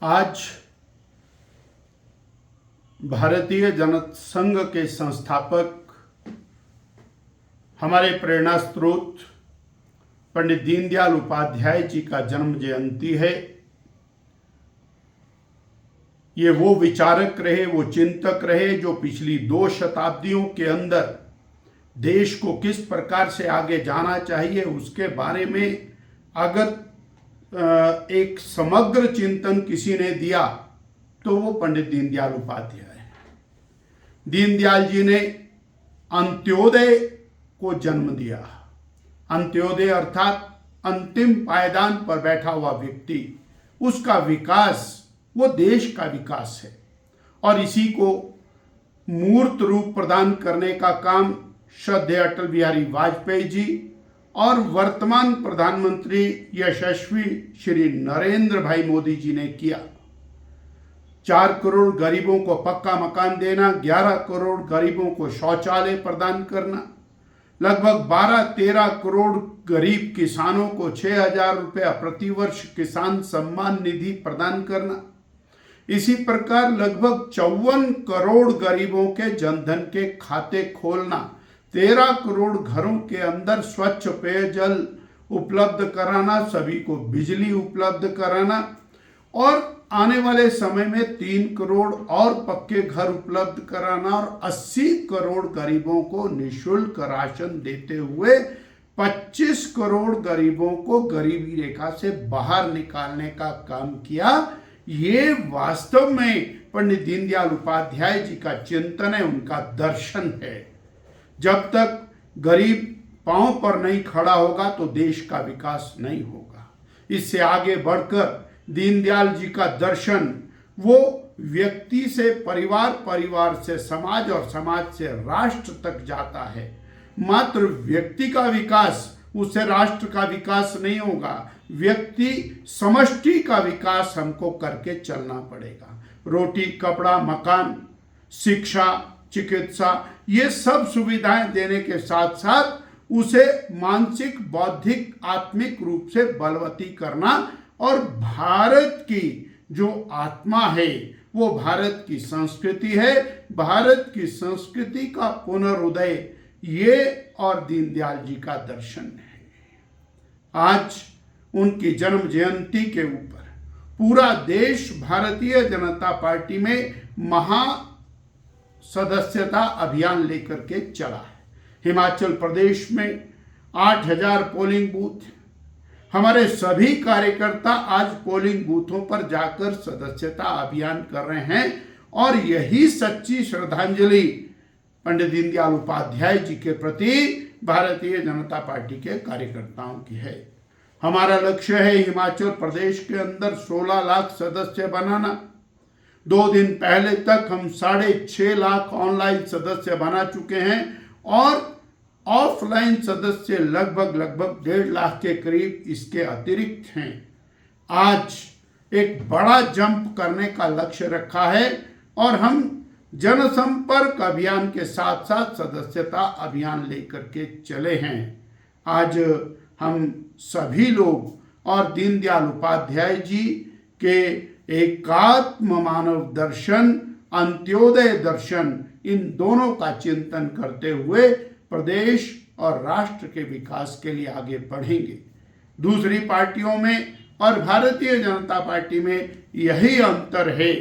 आज भारतीय जनसंघ के संस्थापक हमारे प्रेरणा स्रोत पंडित दीनदयाल उपाध्याय जी का जन्म जयंती है। ये वो विचारक रहे, वो चिंतक रहे जो पिछली 2 शताब्दियों के अंदर देश को किस प्रकार से आगे जाना चाहिए उसके बारे में अगर एक समग्र चिंतन किसी ने दिया तो वो पंडित दीनदयाल उपाध्याय है। दीनदयाल जी ने अंत्योदय को जन्म दिया। अंत्योदय अर्थात अंतिम पायदान पर बैठा हुआ व्यक्ति, उसका विकास वो देश का विकास है और इसी को मूर्त रूप प्रदान करने का काम श्रद्धेय अटल बिहारी वाजपेयी जी और वर्तमान प्रधानमंत्री यशस्वी श्री नरेंद्र भाई मोदी जी ने किया। 4 करोड़ गरीबों को पक्का मकान देना, 11 करोड़ गरीबों को शौचालय प्रदान करना, लगभग 12-13 करोड़ गरीब किसानों को 6,000 रुपया प्रतिवर्ष किसान सम्मान निधि प्रदान करना, इसी प्रकार लगभग 54 करोड़ गरीबों के जनधन के खाते खोलना, 13 करोड़ घरों के अंदर स्वच्छ पेयजल उपलब्ध कराना, सभी को बिजली उपलब्ध कराना और आने वाले समय में 3 करोड़ और पक्के घर उपलब्ध कराना और 80 करोड़ गरीबों को निःशुल्क राशन देते हुए 25 करोड़ गरीबों को गरीबी रेखा से बाहर निकालने का काम किया। ये वास्तव में पंडित दीनदयाल उपाध्याय जी का चिंतन है, उनका दर्शन है। जब तक गरीब पांव पर नहीं खड़ा होगा तो देश का विकास नहीं होगा। इससे आगे बढ़कर दीनदयाल जी का दर्शन वो व्यक्ति से परिवार, परिवार से समाज और समाज से राष्ट्र तक जाता है। मात्र व्यक्ति का विकास, उससे राष्ट्र का विकास नहीं होगा। व्यक्ति समष्टि का विकास हमको करके चलना पड़ेगा। रोटी, कपड़ा, मकान, शिक्षा, चिकित्सा, ये सब सुविधाएं देने के साथ साथ उसे मानसिक, बौद्धिक, आत्मिक रूप से बलवती करना और भारत की जो आत्मा है वो भारत की संस्कृति है। भारत की संस्कृति का पुनरुदय ये और दीनदयाल जी का दर्शन है। आज उनकी जन्म जयंती के ऊपर पूरा देश भारतीय जनता पार्टी में महा सदस्यता अभियान लेकर के चला है। हिमाचल प्रदेश में 8,000 पोलिंग बूथ, हमारे सभी कार्यकर्ता आज पोलिंग बूथों पर जाकर सदस्यता अभियान कर रहे हैं और यही सच्ची श्रद्धांजलि पंडित दीनदयाल उपाध्याय जी के प्रति भारतीय जनता पार्टी के कार्यकर्ताओं की है। हमारा लक्ष्य है हिमाचल प्रदेश के अंदर 16 लाख सदस्य बनाना। 2 दिन पहले तक हम 6.5 लाख ऑनलाइन सदस्य बना चुके हैं और ऑफलाइन सदस्य लगभग 1.5 लाख के करीब इसके अतिरिक्त हैं। आज एक बड़ा जंप करने का लक्ष्य रखा है और हम जनसंपर्क अभियान के साथ साथ सदस्यता अभियान लेकर के चले हैं। आज हम सभी लोग और दीनदयाल उपाध्याय जी के एकात्म मानव दर्शन, अंत्योदय दर्शन, इन दोनों का चिंतन करते हुए प्रदेश और राष्ट्र के विकास के लिए आगे बढ़ेंगे। दूसरी पार्टियों में और भारतीय जनता पार्टी में यही अंतर है।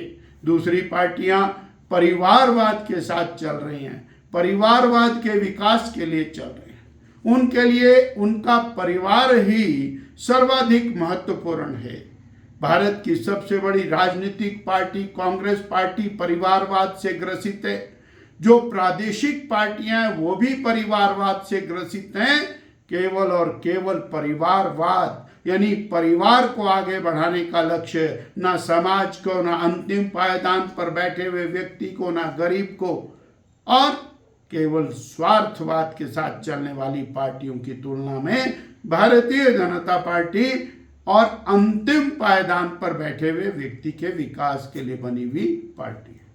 दूसरी पार्टियां परिवारवाद के साथ चल रही हैं, परिवारवाद के विकास के लिए चल रही हैं। उनके लिए उनका परिवार ही सर्वाधिक महत्वपूर्ण है। भारत की सबसे बड़ी राजनीतिक पार्टी कांग्रेस पार्टी परिवारवाद से ग्रसित है। जो प्रादेशिक पार्टियां हैं वो भी परिवारवाद से ग्रसित हैं। केवल और केवल परिवारवाद यानी परिवार को आगे बढ़ाने का लक्ष्य, ना समाज को, ना अंतिम पायदान पर बैठे हुए व्यक्ति को, ना गरीब को, और केवल स्वार्थवाद के साथ चलने वाली पार्टियों की तुलना में भारतीय जनता पार्टी और अंतिम पायदान पर बैठे हुए व्यक्ति के विकास के लिए बनी हुई पार्टी है।